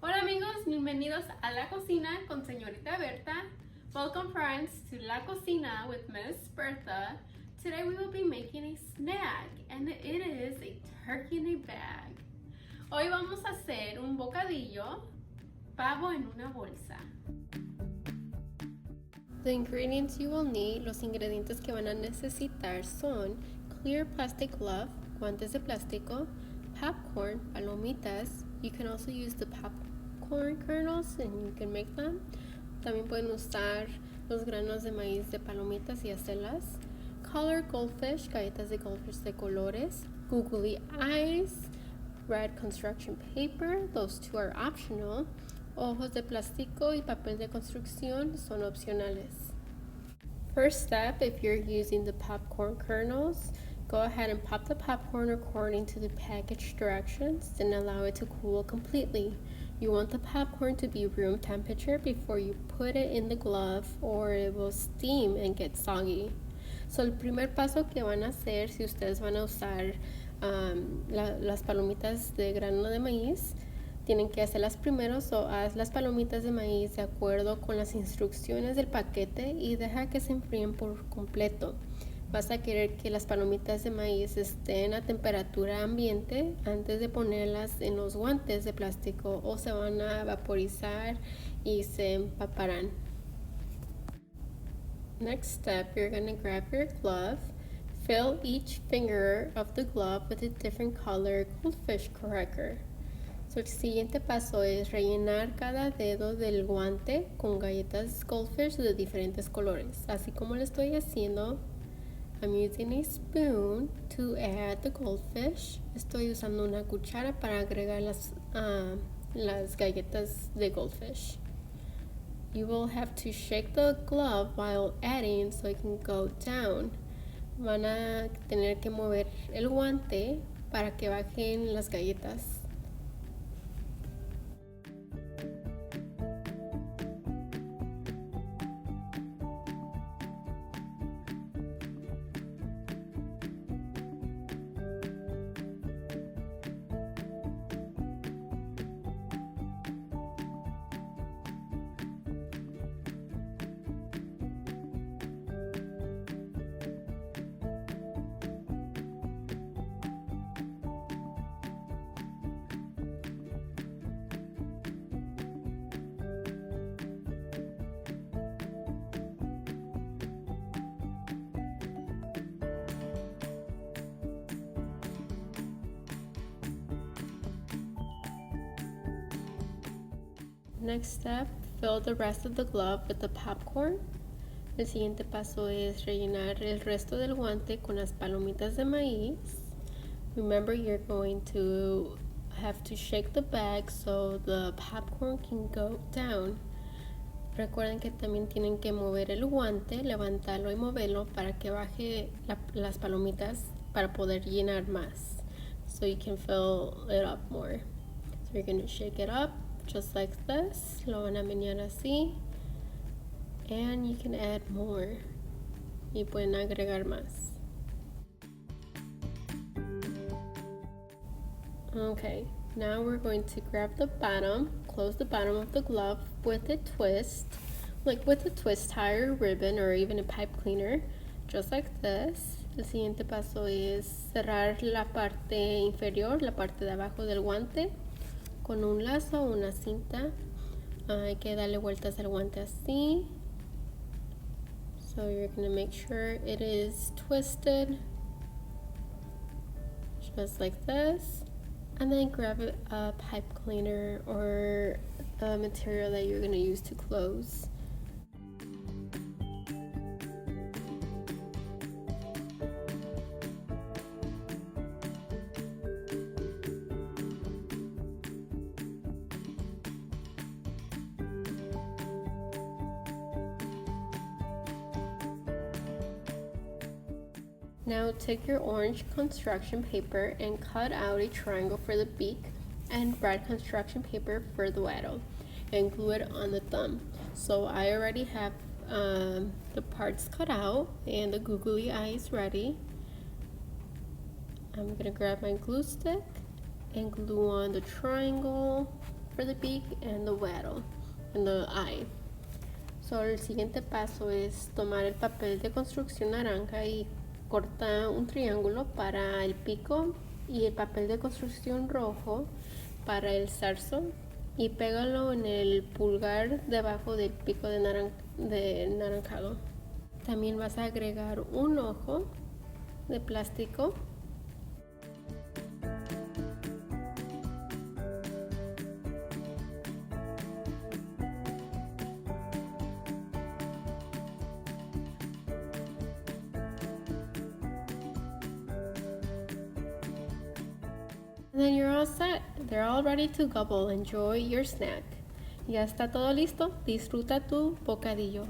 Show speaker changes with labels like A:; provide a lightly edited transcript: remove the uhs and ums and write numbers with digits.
A: Hola amigos, bienvenidos a La Cocina con Señorita Berta. Welcome friends to La Cocina with Miss Bertha. Today we will be making a snack and it is a turkey in a bag. Hoy vamos a hacer un bocadillo, pavo en una bolsa. The ingredients you will need, los ingredientes que van a necesitar son clear plastic glove, guantes de plástico, popcorn, palomitas. You can also use the popcorn kernels and you can make them. También pueden usar los granos de maíz de palomitas y hacerlas. Colored goldfish, galletas de goldfish de colores. Googly eyes, red construction paper, those two are optional. Ojos de plástico y papel de construcción son opcionales. First step, if you're using the popcorn kernels, go ahead and pop the popcorn according to the package directions and allow it to cool completely. You want the popcorn to be room temperature before you put it in the glove or it will steam and get soggy. So el primer paso que van a hacer, si ustedes van a usar las palomitas de grano de maíz, tienen que hacerlas primero, haz las palomitas de maíz de acuerdo con las instrucciones del paquete y deja que se enfríen por completo. Vas a querer que las palomitas de maíz estén a temperatura ambiente antes de ponerlas en los guantes de plástico o se van a vaporizar y se empaparán. Next step, you're going to grab your glove. Fill each finger of the glove with a different color goldfish cracker. So, el siguiente paso es rellenar cada dedo del guante con galletas goldfish de diferentes colores. Así como lo estoy haciendo, I'm using a spoon to add the goldfish. Estoy usando una cuchara para agregar las galletas de goldfish. You will have to shake the glove while adding so it can go down. Van a tener que mover el guante para que bajen las galletas. Next step, fill the rest of the glove with the popcorn. El siguiente paso es rellenar el resto del guante con las palomitas de maíz. Remember, you're going to have to shake the bag so the popcorn can go down. Recuerden que también tienen que mover el guante, levantarlo y moverlo para que baje las palomitas para poder llenar más. So you can fill it up more. So you're going to shake it up. Just like this, lo van a menear así, and you can add more, y pueden agregar más. Okay, now we're going to grab the bottom, close the bottom of the glove with a twist, like with a twist tie or ribbon or even a pipe cleaner, just like this. El siguiente paso es cerrar la parte inferior, la parte de abajo del guante, con un lazo o una cinta. Hay que darle vueltas al guante así. So you're going to make sure it is twisted just like this, and then grab a pipe cleaner or a material that you're going to use to close. Now take your orange construction paper and cut out a triangle for the beak and red construction paper for the wattle and glue it on the thumb. So I already have the parts cut out and the googly eyes ready. I'm gonna grab my glue stick and glue on the triangle for the beak and the wattle and the eye. So, el siguiente paso es tomar el papel de construcción naranja y corta un triángulo para el pico y el papel de construcción rojo para el zarzo y pégalo en el pulgar debajo del pico de naranjado. También vas a agregar un ojo de plástico. And then you're all set. They're all ready to gobble. Enjoy your snack. Ya está todo listo. Disfruta tu bocadillo.